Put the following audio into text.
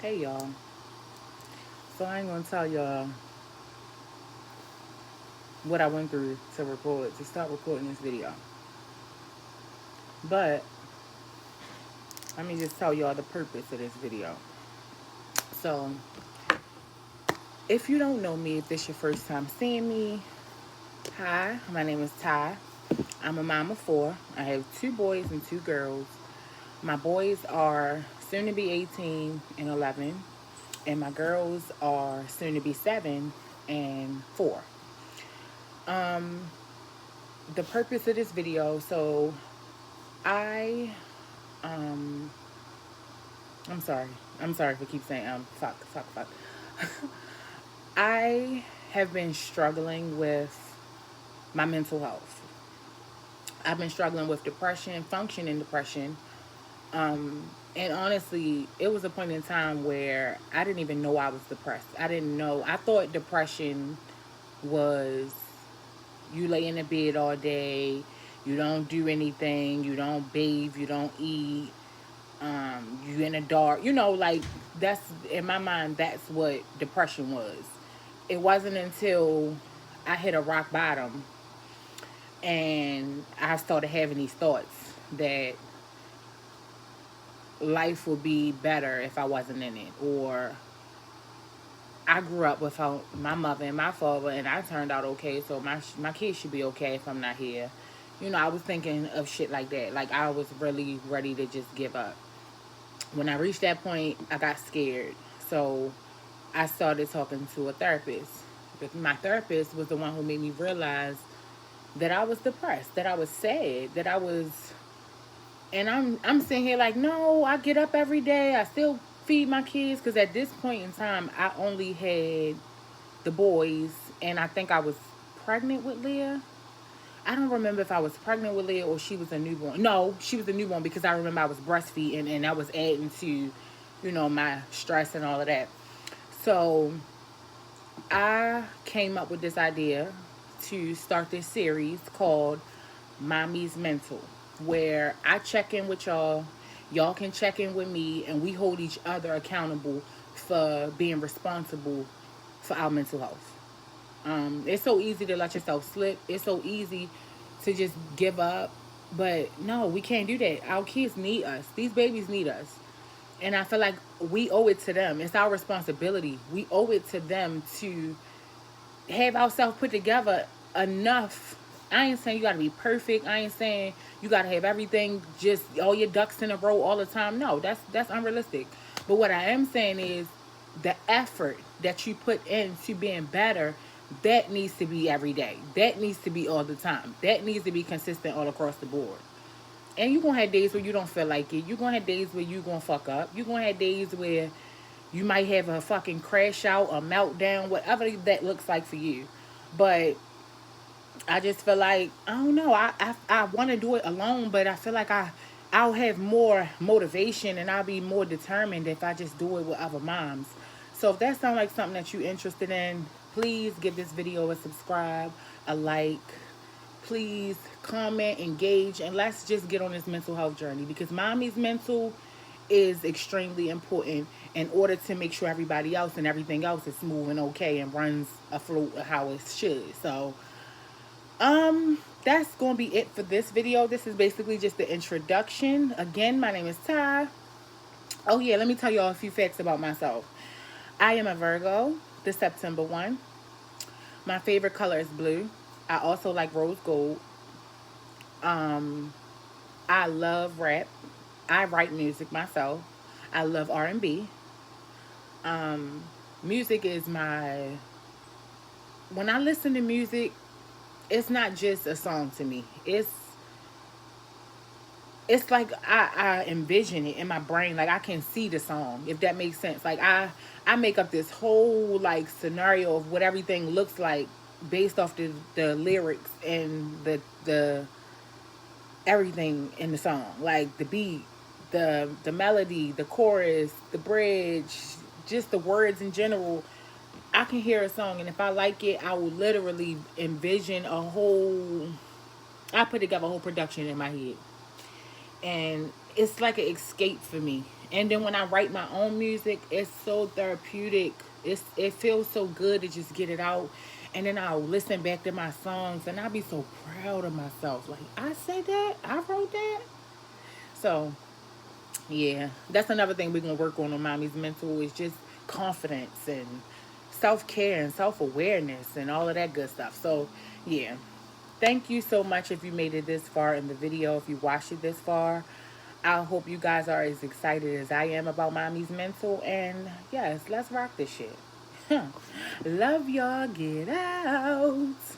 Hey y'all. So I ain't gonna tell y'all what I went through to start recording this video. But let me just tell y'all the purpose of this video. So if you don't know me, if this your first time seeing me, hi, my name is Ty. I'm a mom of four. I have two boys and two girls. My boys are soon to be 18 and 11, and my girls are soon to be 7 and 4. Um, the purpose of this video, so I um I'm sorry. I'm sorry if I keep saying fuck. I have been struggling with my mental health. I've been struggling with depression, functioning depression. And honestly, it was a point in time where I didn't even know I was depressed. I didn't know. I thought depression was you lay in the bed all day, you don't do anything, you don't bathe, you don't eat, you in the dark, like that's in my mind, that's what depression was. It wasn't until I hit a rock bottom and I started having these thoughts that life would be better if I wasn't in it, or I grew up without my mother and my father and I turned out okay, so my kids should be okay if I'm not here. I was thinking of shit like that. Like I was really ready to just give up. When I reached that point, I got scared. So I started talking to a therapist. But my therapist was the one who made me realize that I was depressed, that I was sad, that I was, and I'm sitting here like, no, I get up every day. I still feed my kids because at this point in time, I only had the boys, and I think I was pregnant with Leah. I don't remember if I was pregnant with Leah or she was a newborn. No, she was a newborn because I remember I was breastfeeding and that was adding to, my stress and all of that. So I came up with this idea to start this series called Mommy's Mental, where I check in with y'all, y'all can check in with me, and we hold each other accountable for being responsible for our mental health. It's so easy to let yourself slip. It's so easy to just give up. But no, we can't do that. Our kids need us. These babies need us. And I feel like we owe it to them. It's our responsibility. We owe it to them to have ourselves put together enough. I ain't saying you gotta be perfect. I ain't saying you gotta have everything just all your ducks in a row all the time. No, that's unrealistic. But what I am saying is the effort that you put into being better, that needs to be every day. That needs to be all the time. That needs to be consistent all across the board. And you're gonna have days where you don't feel like it. You're gonna have days where you're gonna fuck up. You're gonna have days where you might have a fucking crash out, a meltdown, whatever that looks like for you. But I just feel like I don't know. I want to do it alone, but I feel like I'll have more motivation and I'll be more determined if I just do it with other moms. So if that sounds like something that you're interested in, please give this video a subscribe, a like. Please comment, engage, and let's just get on this mental health journey because mommy's mental is extremely important in order to make sure everybody else and everything else is smooth and okay and runs afloat how it should. So that's gonna be it for this video. This is basically just the introduction. Again, my name is Ty. Oh yeah, let me tell y'all a few facts about myself. I am a Virgo, the September one. My favorite color is blue. I also like rose gold. um I love rap. I write music myself. I love R&B. um Music is my, when I listen to music, it's not just a song to me. It's like I envision it in my brain. Like I can see the song, if that makes sense. Like I make up this whole like scenario of what everything looks like based off the lyrics and the everything in the song. Like the beat, the melody, the chorus, the bridge, just the words in general. I can hear a song, and if I like it, I will literally envision a whole. I put together a whole production in my head, and it's like an escape for me. And then when I write my own music, it's so therapeutic. It feels so good to just get it out. And then I'll listen back to my songs and I'll be so proud of myself. Like, I said that, I wrote that. So yeah, that's another thing we're gonna work on Mommy's Mental is just confidence and self care and self awareness and all of that good stuff. So yeah, thank you so much if you made it this far in the video. If you watched it this far, I hope you guys are as excited as I am about Mommy's Mental. And yes, let's rock this shit. Love y'all. Get out.